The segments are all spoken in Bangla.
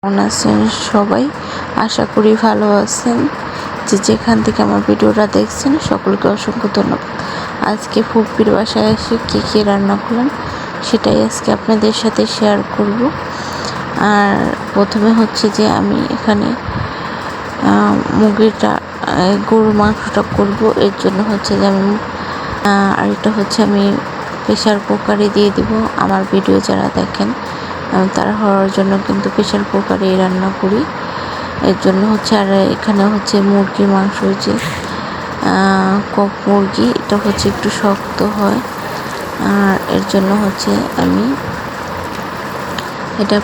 কেমন আছেন সবাই? আশা করি ভালো আছেন। যেখান থেকে আমার ভিডিওটা দেখছেন সকলকে অসংখ্য ধন্যবাদ। আজকে ফুপির বাসায় এসে কী রান্না করলাম সেটাই আজকে আপনাদের সাথে শেয়ার করব। আর প্রথমে হচ্ছে যে আমি এখানে গরুর মাংসটা করব, এর জন্য হচ্ছে যে আমি আর এটা হচ্ছে আমি প্রেশার কুকারে দিয়ে দিব। আমার ভিডিও যারা দেখেন তারা হওয়ার জন্য কিন্তু প্রেশার কুকারে রান্না করি, এর জন্য হচ্ছে। আর এখানে হচ্ছে মুরগির মাংস, যে কক মুরগি, এটা হচ্ছে একটু শক্ত হয়, আর এর জন্য হচ্ছে আমি এটা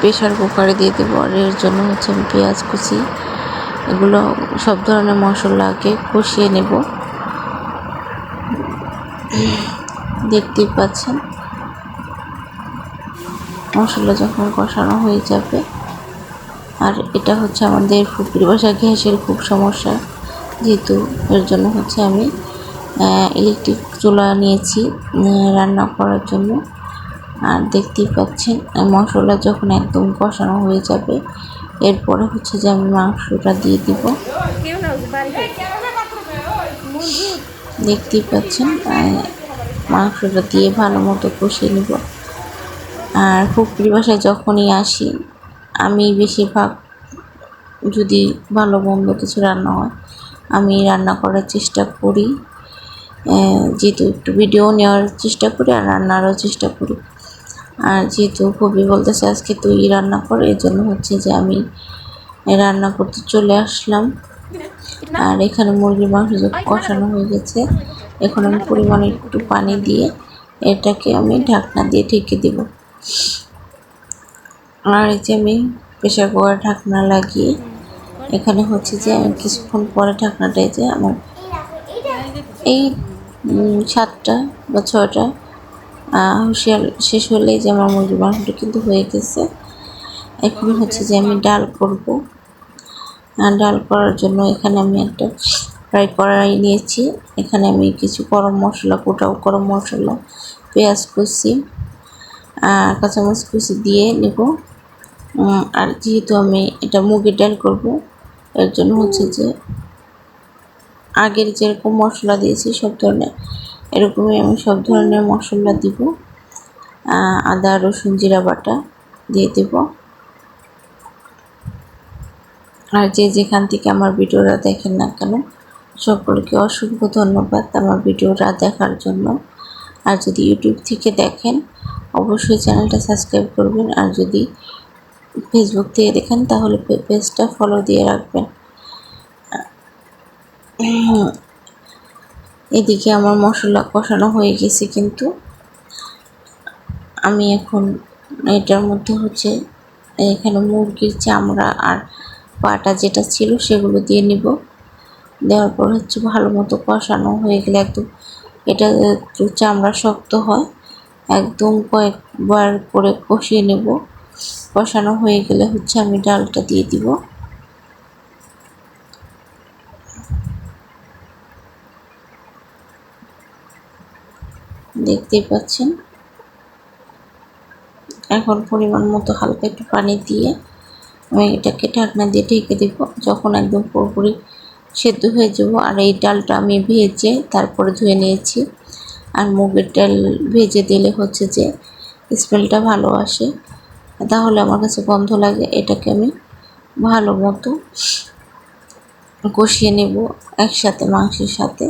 প্রেশার কুকারে দিয়ে দেবো। আর এর জন্য হচ্ছে আমি পেঁয়াজ কুচি, এগুলো সব ধরনের মশলা আগে কষিয়ে নেব। দেখতেই পাচ্ছেন মশলা যখন কষানো হয়ে যাবে। আর এটা হচ্ছে আমাদের ফুপির বাসায় গ্যাসের খুব সমস্যা, যেহেতু এর জন্য হচ্ছে আমি ইলেকট্রিক চুলা নিয়েছি রান্না করার জন্য। আর দেখতেই পাচ্ছেন মশলা যখন একদম কষানো হয়ে যাবে, এরপরে হচ্ছে যে আমি মাংসটা দিয়ে দিব। দেখতেই পাচ্ছেন মাংসটা দিয়ে ভালো মতো কষিয়ে নেব। আর ফুপির বাসায় যখনই আসি আমি বেশিরভাগ, যদি ভালো মন্দ কিছু রান্না হয় আমি রান্না করার চেষ্টা করি, যেহেতু একটু ভিডিও নেওয়ার চেষ্টা করি আর রান্নারও চেষ্টা করি। আর যেহেতু খুবই বলতেছে আজকে তুই রান্না কর, এই জন্য হচ্ছে যে আমি রান্না করতে চলে আসলাম। আর এখানে মুরগির মাংস কষানো হয়ে গেছে, এখন আমি পরিমাণে একটু পানি দিয়ে এটাকে আমি ঢাকনা দিয়ে ঢেকে দেব। আর এই যে আমি প্রেশার কুকার ঢাকনা লাগিয়ে এখানে হচ্ছে যে আমি কিছুক্ষণ পরে ঢাকনাটা যে আমার এই 7টা বা 6টা হুঁশিয়ার শেষ হলেই যে আমার মুরগির মাংসটা কিন্তু হয়ে গেছে। এখন হচ্ছে যে আমি ডাল করব। ডাল করার জন্য এখানে আমি একটা ফ্রাই কড়াই নিয়েছি, এখানে আমি কিছু গরম মশলা, গোটা গরম মশলা, পেঁয়াজ কুচি, কাঁচামরিচ কুচি দিয়ে নেব। আর যেহেতু আমি এটা মুগের ডাল করব, এর জন্য হচ্ছে যে আগের যেরকম মশলা দিয়েছি সব ধরনের, এরকমই আমি সব ধরনের মশলা দিব। আদা রসুন জিরা বাটা দিয়ে দেব। আর যেখান থেকে আমার ভিডিওটা দেখেন না কেন সকলকে অসংখ্য ধন্যবাদ আমার ভিডিওটা দেখার জন্য। আর যদি ইউটিউব থেকে দেখেন অবশ্যই চ্যানেলটা সাবস্ক্রাইব করবেন, আর যদি ফেসবুক থেকে দেখেন তাহলে পেজটা ফলো দিয়ে রাখবেন। এদিকে আমার মশলা কষানো হয়ে গেছে, কিন্তু আমি এখন এটার মধ্যে হচ্ছে এখানে মুরগির চামড়া আর পাটা যেটা ছিল সেগুলো দিয়ে নিব। দেওয়ার পর হচ্ছে ভালো মতো কষানো হয়ে গেলে, একদম এটা চামড়া শক্ত হয়, একদম কয়েকবার করে কষিয়ে নেব। কষানো হয়ে গেলে হচ্ছে আমি ডালটা দিয়ে দিব। দেখতেই পাচ্ছেন এখন পরিমাণ মতো হালকা একটু পানি দিয়ে আমি এটাকে ঢাকনা দিয়ে ঢেকে দেব। যখন একদম পুরোপুরি সেদ্ধ হয়ে যাব, আর এই ডালটা আমি ভেজে তারপরে ধুয়ে নিয়েছি। আর মুগের ডাল ভেজে দিলে হচ্ছে যে স্মেলটা ভালো আসে, তাহলে আমার কাছে গন্ধ লাগে। এটাকে আমি ভালো মতো কষিয়ে নেব একসাথে মাংসের সাথে।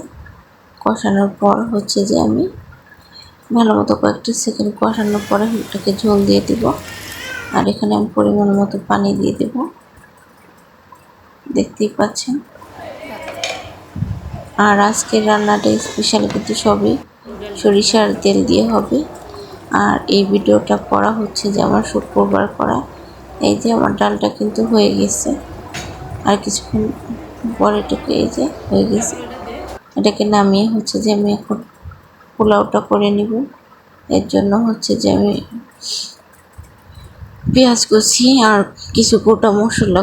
কষানোর পর হচ্ছে যে আমি ভালো মতো কয়েকটা সেকেন্ড কষানোর পরে এটাকে ঝোল দিয়ে দিব। আর এখানে আমি পরিমাণ মতো পানি দিয়ে দেব, দেখতেই পাচ্ছেন। আর আজকের রান্নাটা স্পেশাল কিন্তু সবই সরিষার তেল দিয়ে হবে। আর এই ভিডিওটা করা হচ্ছে যে আমার শুক্রবার করা। এই যে আমার ডালটা কিন্তু হয়ে গেছে, আর কিছুক্ষণ পরে এটাকে এই যে হয়ে গেছে, এটাকে নামিয়ে হচ্ছে যে আমি এখন পোলাওটা করে নিব। এর জন্য হচ্ছে যে আমি পেঁয়াজ কুচি আর কিছু গোটা মশলা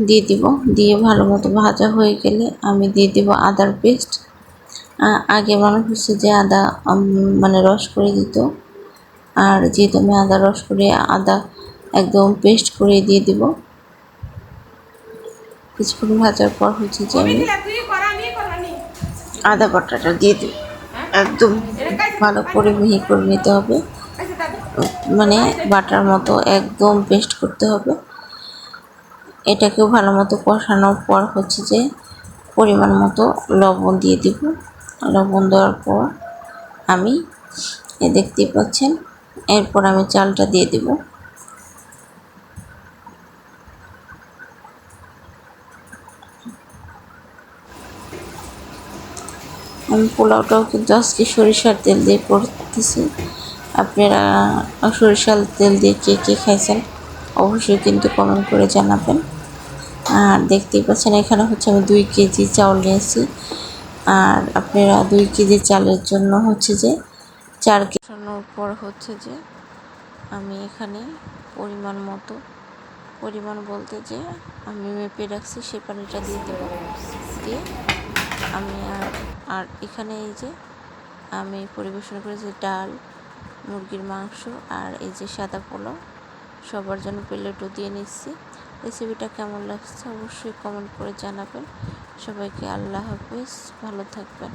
দিয়ে দিব। দিয়ে ভালো মতো ভাজা হয়ে গেলে আমি দিয়ে দিব আদার পেস্ট। আগে মানুষ হচ্ছে যে আদা মানে রস করে দিত, আর যেহেতু আমি আদা রস করে আদা একদম পেস্ট করে দিয়ে দিব। কিছুক্ষণ ভাজার পর হচ্ছে যে আমি আদা বাটাটা দিয়ে দিই। একদম ভালো করে মিহি করে নিতে হবে, মানে বাটার মতো একদম পেস্ট করতে হবে। এটাকেও ভালো মতো কষানোর পর হচ্ছে যে পরিমাণ মতো লবণ দিয়ে দিব। লবণ দেওয়ার পর আমি দেখতেই পাচ্ছেন, এরপর আমি চালটা দিয়ে দেব। আমি পোলাওটাও কিন্তু আজকে সরিষার তেল দিয়ে করতেছি। আপনারা সরিষার তেল দিয়ে কে কে খাইছেন অবশ্যই কিন্তু কমেন্ট করে জানাবেন। আর দেখতেই পাচ্ছেন এখানে হচ্ছে আমি 2 কেজি চাউল নিয়েছি। আর আপনারা 2 কেজি চালের জন্য হচ্ছে যে 4 কেজি কষানোর পর হচ্ছে যে আমি এখানে পরিমাণ বলতে যে আমি মেপে রাখছি সে পানিটা দিয়ে দেব। দিয়ে আমি আর এখানে এই যে আমি পরিবেশন করেছি ডাল, মুরগির মাংস আর এই যে সাদা পোলাও, সবার জন্য প্লেটও দিয়ে নিচ্ছি। রেসিপিটা কেমন লাগছে অবশ্যই কমেন্ট করে জানাবেন। সবাইকে আল্লাহ হাফেজ, ভালো থাকবেন।